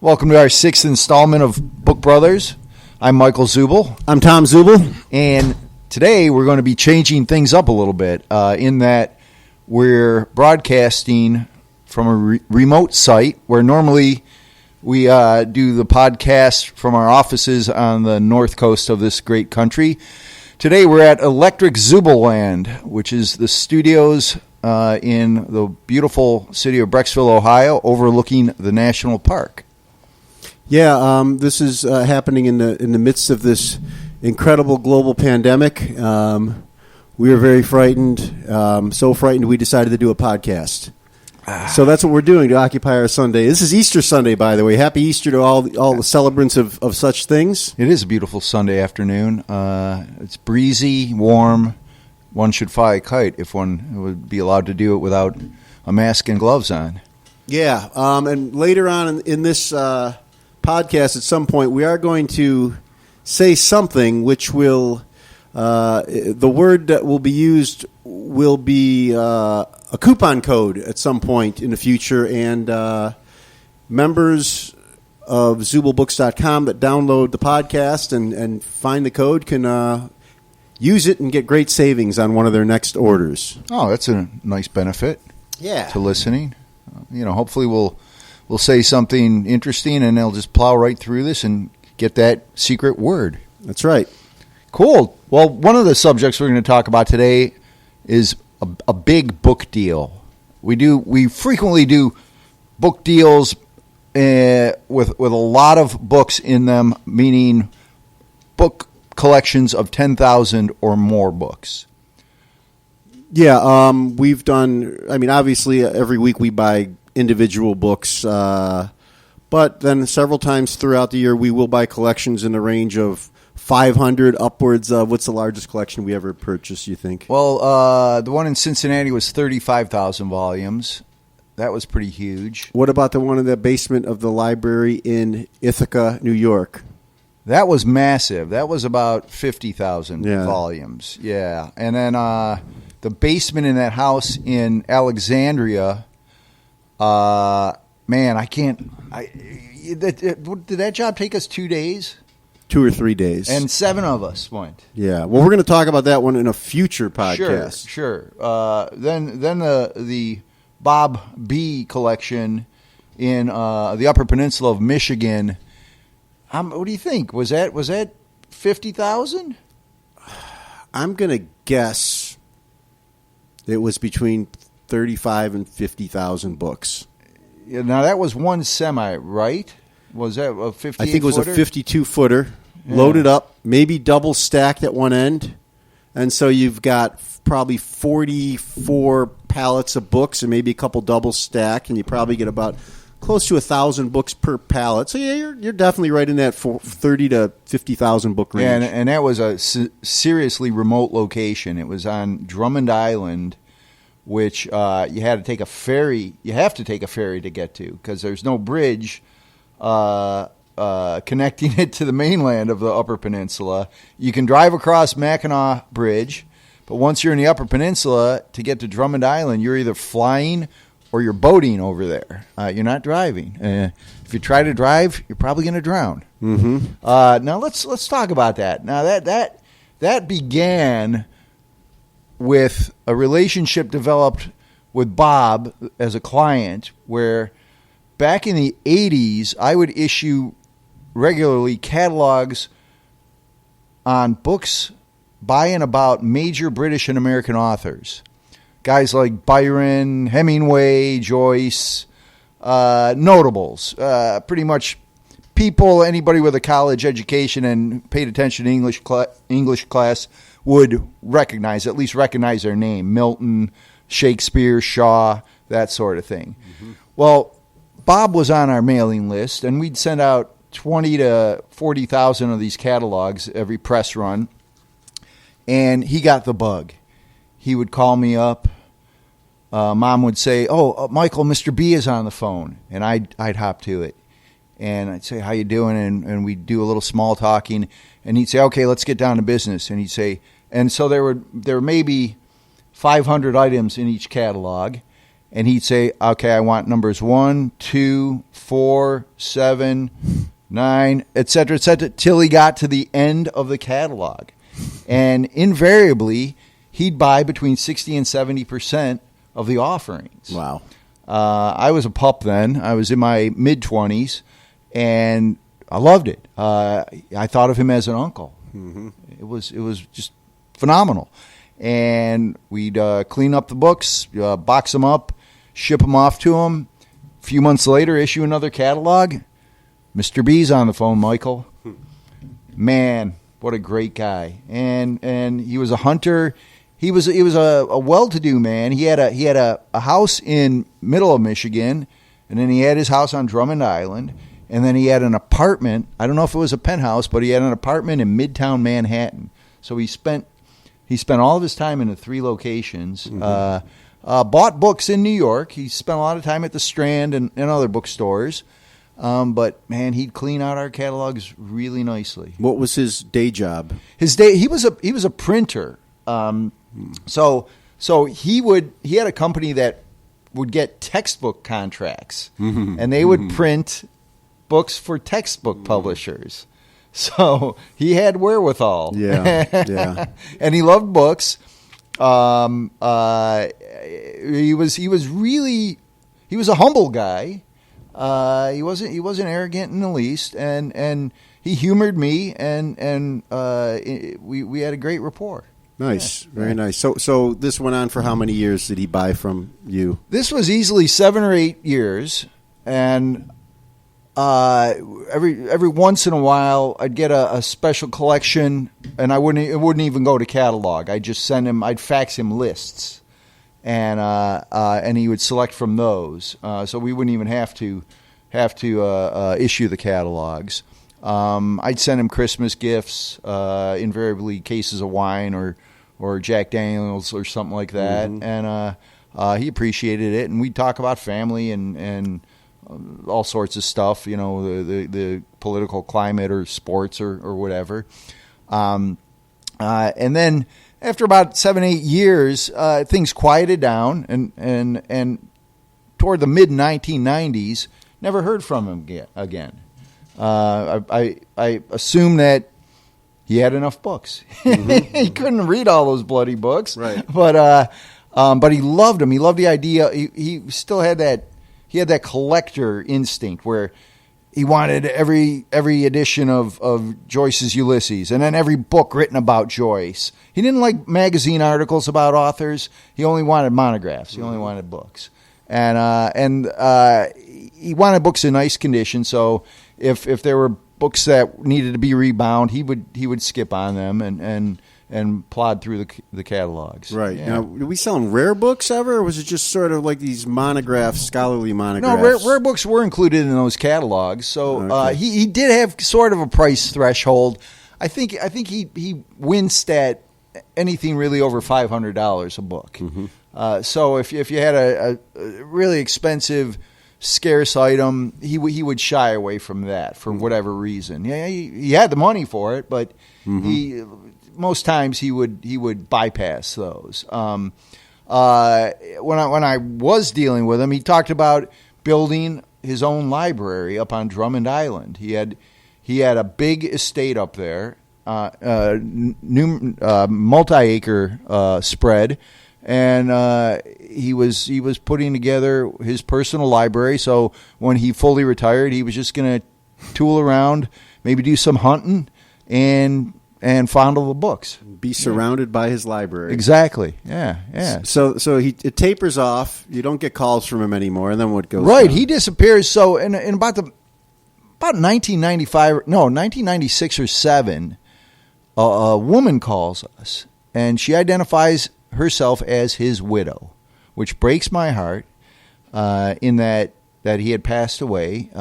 Welcome to our sixth installment of Book Brothers. I'm Michael Zubal. I'm Tom Zubal. And today we're going to be changing things up a little bit in that we're broadcasting from a remote site where normally we do the podcast from our offices on the north coast of this great country. Today we're at Electric Zuballand, which is the studios in the beautiful city of Brecksville, Ohio, overlooking the national park. Yeah, this is happening in the midst of this incredible global pandemic. We were very frightened, so frightened we decided to do a podcast. So that's what we're doing to occupy our Sunday. This is Easter Sunday, by the way. Happy Easter to all the celebrants of such things. It is a beautiful Sunday afternoon. It's breezy, warm. One should fly a kite if one would be allowed to do it without a mask and gloves on. Yeah, and later on in this podcast, at some point, we are going to say something which will, the word that will be used will be a coupon code at some point in the future, and members of ZubalBooks.com that download the podcast and find the code can use it and get great savings on one of their next orders. Oh, that's a nice benefit. Yeah. To listening. Hopefully we'll say something interesting and they'll just plow right through this and get that secret word. That's right. Cool. Well, one of the subjects we're going to talk about today is a big book deal. We frequently do book deals with a lot of books in them, meaning book collections of 10,000 or more books. Yeah, we've done, obviously every week we buy individual books, but then several times throughout the year we will buy collections in the range of 500 upwards. What's the largest collection we ever purchased, you think? Well, the one in Cincinnati was 35,000 volumes. That was pretty huge. What about the one in the basement of the library in Ithaca, New York? That was massive. That was about 50,000 volumes. Yeah. And then the basement in that house in Alexandria, did that job take us 2 days? 2 or 3 days. And 7 of us went. Yeah. Well, we're going to talk about that one in a future podcast. Sure. Then the Bob B collection in the Upper Peninsula of Michigan. What do you think? Was that 50,000? I'm going to guess it was between 35 and 50,000 books. Yeah, now that was one semi, right? Was that a 58-footer? I think it was a 52-footer, loaded up, maybe double stacked at one end. And so you've got probably 44 pallets of books and maybe a couple double stacked, and you probably get about close to 1,000 books per pallet. So, yeah, you're definitely right in that 30 to 50,000 book range. Yeah, and that was a seriously remote location. It was on Drummond Island, which you had to take a ferry. You have to take a ferry to get to because there's no bridge connecting it to the mainland of the Upper Peninsula. You can drive across Mackinac Bridge, but once you're in the Upper Peninsula, to get to Drummond Island, you're either flying or you're boating over there. You're not driving. If you try to drive, you're probably going to drown. Mm-hmm. Now let's talk about that. Now that began with a relationship developed with Bob as a client, where back in the 80s, I would issue regularly catalogs on books by and about major British and American authors. Guys like Byron, Hemingway, Joyce, notables, pretty much people, anybody with a college education and paid attention to English class would at least recognize their name. Milton, Shakespeare, Shaw, that sort of thing. Mm-hmm. Well, Bob was on our mailing list, and we'd send out 20 to 40,000 of these catalogs every press run, and he got the bug. He would call me up. Mom would say, Michael, Mr. B is on the phone, and I'd hop to it. And I'd say, how you doing? And we'd do a little small talking, and he'd say, okay, let's get down to business. And he'd say, and so there were maybe 500 items in each catalog, and he'd say, "Okay, I want numbers 1, 2, 4, 7, 9, etc., till he got to the end of the catalog, and invariably he'd buy between 60 and 70% of the offerings. Wow. I was a pup then. I was in my mid-20s, and I loved it. I thought of him as an uncle. Mm-hmm. It was just phenomenal. And we'd clean up the books, box them up, ship them off to him. A few months later, issue another catalog. Mr. B's on the phone, Michael. Man, what a great guy. And he was a hunter. He was a well-to-do man. He had a house in middle of Michigan, and then he had his house on Drummond Island, and then he had an apartment. I don't know if it was a penthouse, but he had an apartment in Midtown Manhattan. So he spent all of his time in the 3 locations. Mm-hmm. Bought books in New York. He spent a lot of time at the Strand and other bookstores. But man, he'd clean out our catalogs really nicely. What was his day job? He was a printer. So he had a company that would get textbook contracts, mm-hmm. and they would print books for textbook publishers. So he had wherewithal. Yeah. And he loved books. He was a humble guy. He wasn't arrogant in the least, and he humored me, and we had a great rapport. Nice, very nice. So this went on for how many years did he buy from you? This was easily 7 or 8 years, and every once in a while I'd get a special collection, and it wouldn't even go to catalog. I'd just I'd fax him lists, and he would select from those. So we wouldn't even have to issue the catalogs. I'd send him Christmas gifts, invariably cases of wine or Jack Daniels or something like that, mm-hmm. and he appreciated it. And we'd talk about family and all sorts of stuff, the political climate or sports or whatever. And then after about 7-8 years, things quieted down, and toward the mid 1990s, never heard from him again. I assume that he had enough books. Mm-hmm. He couldn't read all those bloody books, right? But he loved them. He loved the idea. He still had that. He had that collector instinct where he wanted every edition of Joyce's Ulysses, and then every book written about Joyce. He didn't like magazine articles about authors. He only wanted monographs. He only wanted books, and he wanted books in nice condition. So if there were books that needed to be rebound, he would skip on them and plod through the catalogs. Right. Yeah. Now, were we selling rare books ever, or was it just sort of like these monographs, scholarly monographs? No, rare books were included in those catalogs. So okay. He did have sort of a price threshold. I think he winced at anything really over $500 a book. Mm-hmm. So if you had a really expensive, scarce item, he would shy away from that for whatever reason. Yeah, he had the money for it, but mm-hmm. Most times he would bypass those. When I was dealing with him, he talked about building his own library up on Drummond Island. He had a big estate up there, multi-acre spread, and he was putting together his personal library. So when he fully retired, he was just going to tool around, maybe do some hunting, and fondle the books. Be surrounded by his library. Exactly. Yeah. So it tapers off. You don't get calls from him anymore, and then what goes right, down? he disappears. So in about 1996 or 7, a woman calls us, and she identifies herself as his widow, which breaks my heart. In that he had passed away.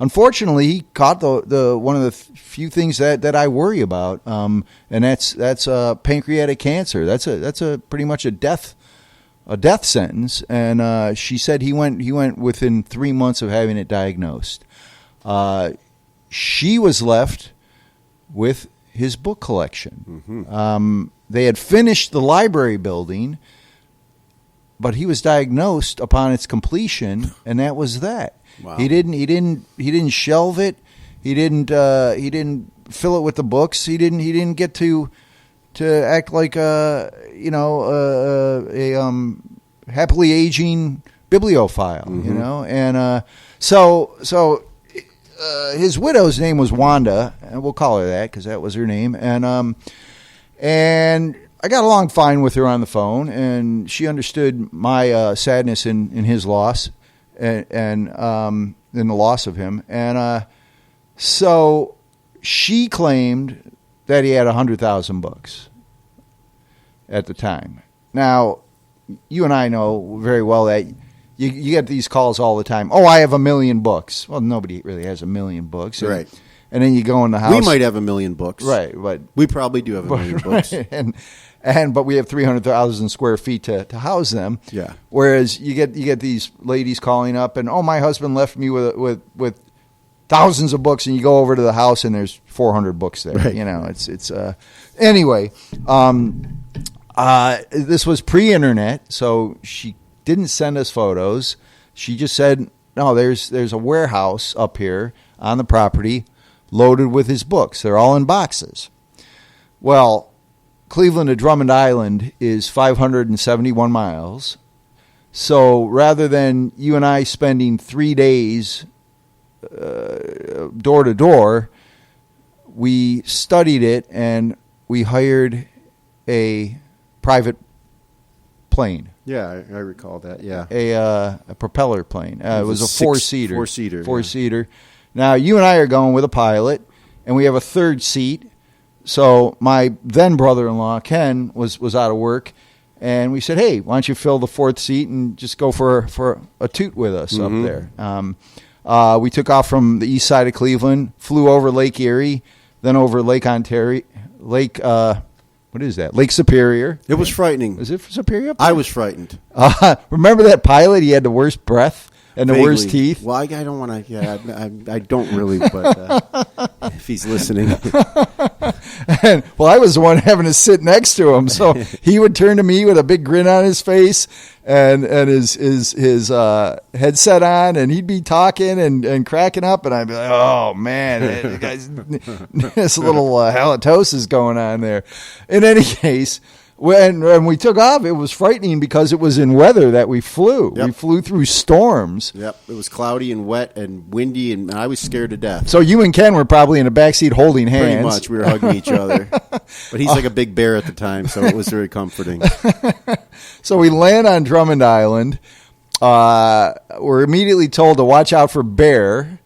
Unfortunately, he caught the one of the few things that I worry about, and that's pancreatic cancer. That's a pretty much a death sentence. And she said he went within 3 months of having it diagnosed. She was left with his book collection. Mm-hmm. They had finished the library building, but he was diagnosed upon its completion, and that was that. Wow. He didn't shelve it. He didn't fill it with the books. He didn't get to act like a happily aging bibliophile, and so his widow's name was Wanda, and we'll call her that because that was her name, and I got along fine with her on the phone, and she understood my sadness in his loss, and in the loss of him, and so she claimed that he had 100,000 books at the time. Now, you and I know very well that you get these calls all the time. Oh, I have 1 million books. Well, nobody really has 1 million books. Right. And then you go in the house. We might have 1 million books. Right. But we probably do have 1 million books. Right. But we have 300,000 square feet to house them. Yeah. Whereas you get these ladies calling up and, oh, my husband left me with thousands of books, and you go over to the house and there's 400 books there. Right. It's anyway. This was pre-internet, so she didn't send us photos. She just said, "No, there's a warehouse up here on the property, loaded with his books. They're all in boxes." Well, Cleveland to Drummond Island is 571 miles. So rather than you and I spending 3 days door to door, we studied it and we hired a private plane. Yeah, I recall that. Yeah, a propeller plane. It was a four-seater. Four-seater. Now you and I are going with a pilot, and we have a third seat. So my then brother-in-law Ken was out of work, and we said, "Hey, why don't you fill the fourth seat and just go for a toot with us up there?" We took off from the east side of Cleveland, flew over Lake Erie, then over Lake Ontario, what is that? Lake Superior. It was frightening. Was it Superior up there? I was frightened. Remember that pilot? He had the worst breath and the worst teeth. Well, I don't want to. Yeah, I don't really. But if he's listening, well, I was the one having to sit next to him, so he would turn to me with a big grin on his face and his headset on, and he'd be talking and cracking up, and I'd be like, "Oh man, guys, this little halitosis going on there." In any case, when we took off, it was frightening because it was in weather that we flew. Yep. We flew through storms. Yep, it was cloudy and wet and windy, and I was scared to death. So you and Ken were probably in the backseat holding hands. Pretty much, we were hugging each other. But he's like a big bear at the time, so it was very comforting. So we land on Drummond Island. We're immediately told to watch out for bear,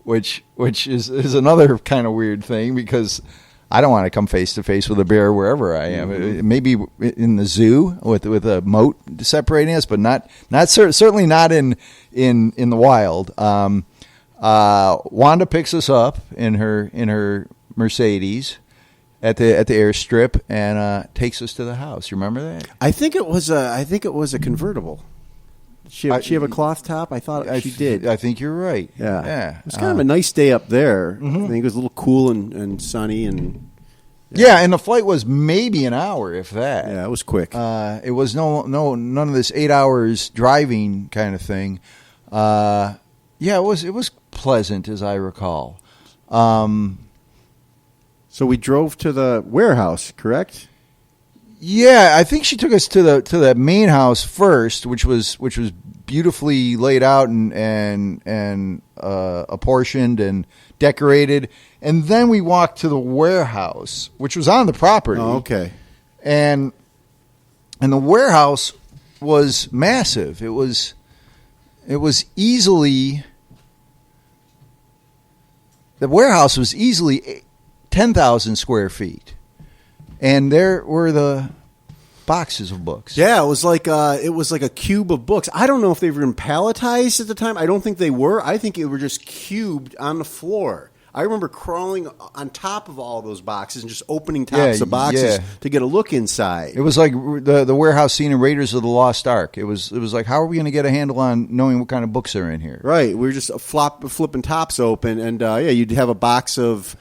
which is another kind of weird thing because I don't want to come face to face with a bear wherever I am. Mm-hmm. Maybe in the zoo with a moat separating us, but certainly not in the wild. Wanda picks us up in her Mercedes at the airstrip and takes us to the house. You remember that? I think it was a convertible. She have a cloth top? I thought she did. I think you're right. Yeah. It was kind of a nice day up there. Mm-hmm. I think it was a little cool and sunny. And and the flight was maybe an hour, if that. Yeah, it was quick. It was none of this 8 hours driving kind of thing. It was pleasant, as I recall. So we drove to the warehouse, correct? Yeah, I think she took us to the main house first, which was beautifully laid out and apportioned and decorated, and then we walked to the warehouse, which was on the property. Oh, okay. And the warehouse was massive. It was easily 10,000 square feet. And there were the boxes of books. Yeah, it was like a cube of books. I don't know if they were palletized at the time. I don't think they were. I think they were just cubed on the floor. I remember crawling on top of all those boxes and just opening tops of boxes to get a look inside. It was like the warehouse scene in Raiders of the Lost Ark. It was like, how are we going to get a handle on knowing what kind of books are in here? Right. We were just flipping tops open, and you'd have a box of